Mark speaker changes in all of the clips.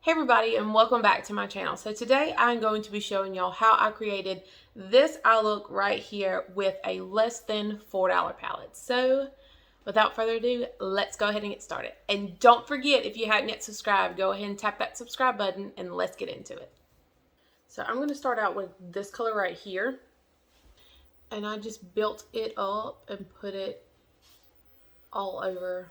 Speaker 1: Hey everybody, and welcome back to my channel. So today I'm going to be showing y'all how I created this eye look right here with a less than $4 palette. So without further ado, let's go ahead and get started. And don't forget, if you haven't yet subscribed, go ahead and tap that subscribe button and let's get into it. So I'm going to start out with this color right here. And I just built it up and put it all over.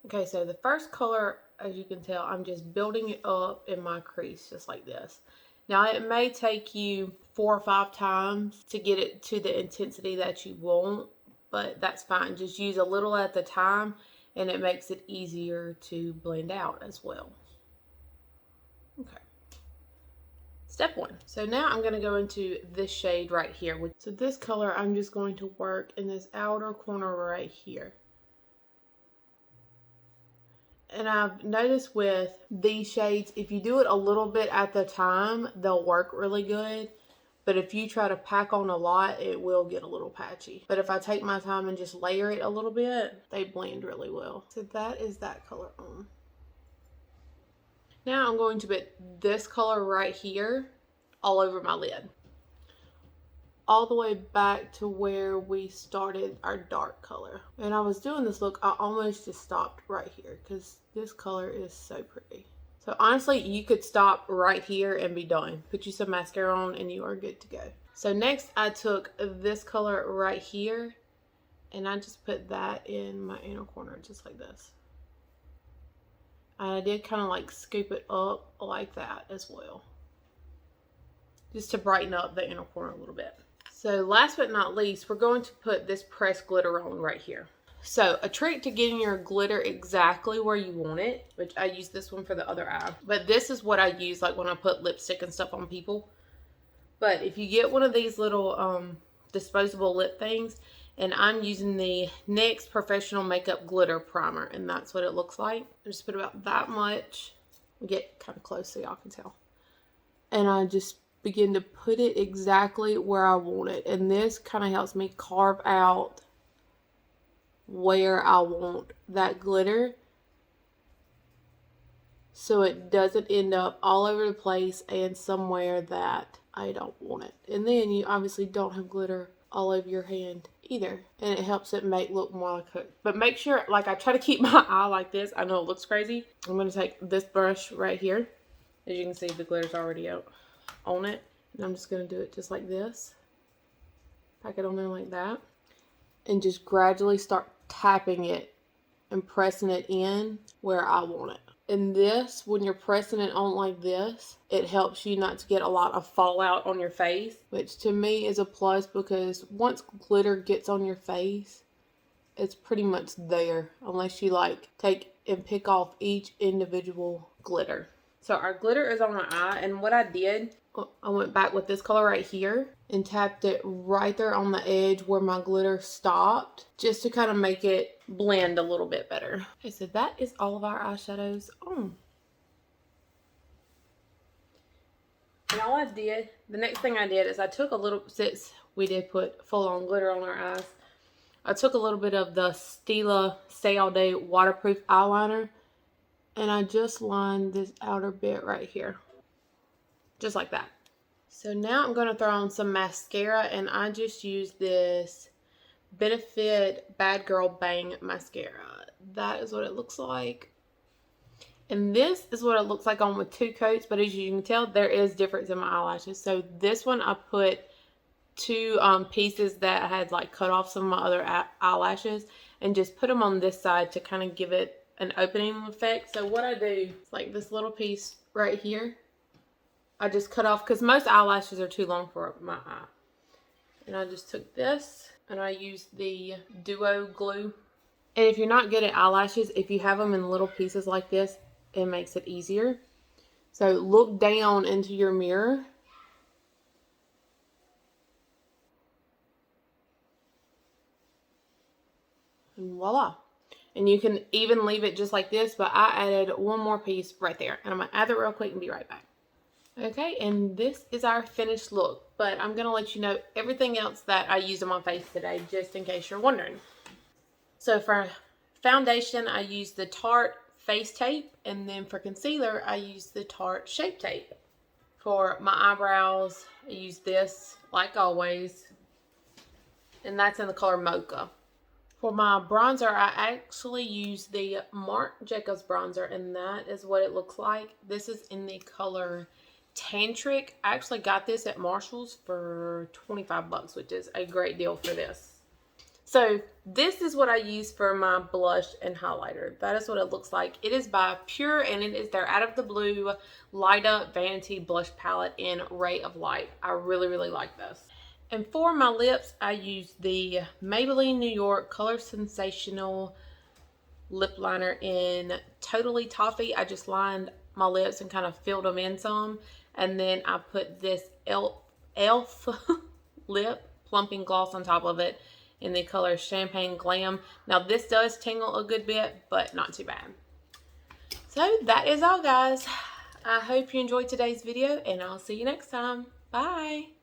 Speaker 1: Okay, so the first color, as you can tell, I'm just building it up in my crease just like this. Now it may take you 4 or 5 times to get it to the intensity that you want, but that's fine. Just use a little at the time and it makes it easier to blend out as well. Okay. Step 1. So now I'm going to go into this shade right here. So this color, I'm just going to work in this outer corner right here. And I've noticed with these shades, if you do it a little bit at the time, they'll work really good. But if you try to pack on a lot, it will get a little patchy. But if I take my time and just layer it a little bit, they blend really well. So that is that color on. Now I'm going to put this color right here all over my lid. All the way back to where we started our dark color. And I was doing this look, I almost just stopped right here because this color is so pretty. So honestly, you could stop right here and be done. Put you some mascara on and you are good to go. So next I took this color right here and I just put that in my inner corner just like this. And I did kind of like scoop it up like that as well, just to brighten up the inner corner a little bit. So last but not least, we're going to put this pressed glitter on right here. So a trick to getting your glitter exactly where you want it, which I use this one for the other eye, but this is what I use like when I put lipstick and stuff on people. But if you get one of these little disposable lip things, and I'm using the NYX Professional Makeup Glitter Primer, and that's what it looks like. I just put about that much. Get kind of close so y'all can tell. And I just begin to put it exactly where I want it. And this kind of helps me carve out where I want that glitter, so it doesn't end up all over the place and somewhere that I don't want it. And then you obviously don't have glitter all over your hand either. And it helps it look more like it. But make sure, like, I try to keep my eye like this. I know it looks crazy. I'm going to take this brush right here. As you can see, the glitter's already out on it. And I'm just going to do it just like this. Pack it on there like that. And just gradually start tapping it and pressing it in where I want it. And this, when you're pressing it on like this, it helps you not to get a lot of fallout on your face, which to me is a plus because once glitter gets on your face, it's pretty much there unless you like take and pick off each individual glitter. So our glitter is on my eye, and what I did, I went back with this color right here and tapped it right there on the edge where my glitter stopped, just to kind of make it blend a little bit better. Okay, so that is all of our eyeshadows on. And all I did, the next thing I did is I took a little, since we did put full-on glitter on our eyes, I took a little bit of the Stila Stay All Day waterproof eyeliner, and I just lined this outer bit right here. Just like that. So now I'm going to throw on some mascara, and I just use this Benefit Bad Girl Bang mascara. That is what it looks like. And this is what it looks like on with 2 coats, but as you can tell, there is difference in my eyelashes. So this one I put 2 pieces that I had like cut off some of my other eyelashes and just put them on this side to kind of give it an opening effect. So what I do is like this little piece right here, I just cut off because most eyelashes are too long for my eye. And I just took this and I used the Duo glue. And if you're not good at eyelashes, if you have them in little pieces like this, it makes it easier. So look down into your mirror. And voila. And you can even leave it just like this, but I added one more piece right there. And I'm going to add it real quick and be right back. Okay, and this is our finished look, but I'm going to let you know everything else that I used on my face today, just in case you're wondering. So for foundation, I used the Tarte Face Tape. And then for concealer, I use the Tarte Shape Tape. For my eyebrows, I use this, like always. And that's in the color Mocha. For my bronzer, I actually use the Marc Jacobs bronzer, and that is what it looks like. This is in the color Tantric. I actually got this at Marshall's for 25 bucks, which is a great deal for this. So this is what I use for my blush and highlighter. That is what it looks like. It is by Pure, and it is their Out of the Blue Light Up Vanity Blush Palette in Ray of Light. I really, really like this. And for my lips, I use the Maybelline New York Color Sensational lip liner in Totally Toffee. I just lined my lips and kind of filled them in some. And then I put this e.l.f. lip plumping gloss on top of it in the color Champagne Glam. Now this does tingle a good bit, but not too bad. So that is all, guys. I hope you enjoyed today's video, and I'll see you next time. Bye.